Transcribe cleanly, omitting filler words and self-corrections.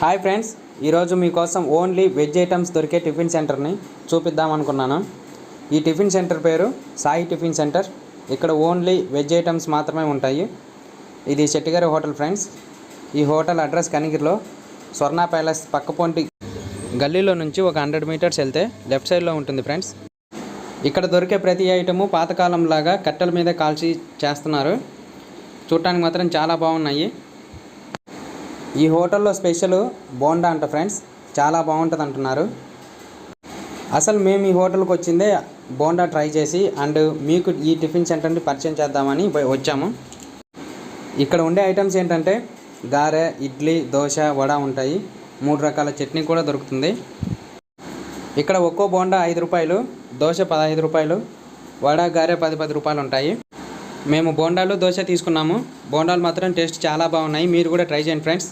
Hi friends, ఈరోజు మీకోసం only veg items దొరికే టిఫిన్ సెంటర్ని చూపిద్దాం అనుకున్నాను. ఈ టిఫిన్ సెంటర్ పేరు సాయి టిఫిన్ సెంటర్. ఇక్కడ ఓన్లీ వెజ్ ఐటమ్స్ మాత్రమే ఉంటాయి. ఇది శెట్టిగారి హోటల్ ఫ్రెండ్స్. ఈ హోటల్ అడ్రస్ కనిగిరిలో స్వర్ణ ప్యాలెస్ పక్కపొంటి గల్లీలో నుంచి ఒక 100 మీటర్స్ వెళ్తే లెఫ్ట్ సైడ్లో ఉంటుంది ఫ్రెండ్స్. ఇక్కడ దొరికే ప్రతి ఐటము పాతకాలం లాగా కట్టెల మీద కాల్చి చేస్తున్నారు. చూడటానికి మాత్రం చాలా బాగున్నాయి. ఈ హోటల్లో స్పెషల్ బోండా అంట ఫ్రెండ్స్, చాలా బాగుంటుంది అంటున్నారు. అసలు మేము ఈ హోటల్కి వచ్చిందే బోండా ట్రై చేసి అండ్ మీకు ఈ టిఫిన్ సెంటర్ని పరిచయం చేద్దామని వచ్చాము. ఇక్కడ ఉండే ఐటమ్స్ ఏంటంటే గారె, ఇడ్లీ, దోశ, వడ ఉంటాయి. 3 రకాల చట్నీ కూడా దొరుకుతుంది. ఇక్కడ ఒక్కో బోండా 5 రూపాయలు, దోశ 15 రూపాయలు, వడ, గారె 10 రూపాయలు ఉంటాయి. మేము బోండాలు, దోశ తీసుకున్నాము. బోండాలు మాత్రం టేస్ట్ చాలా బాగున్నాయి. మీరు కూడా ట్రై చేయండి ఫ్రెండ్స్.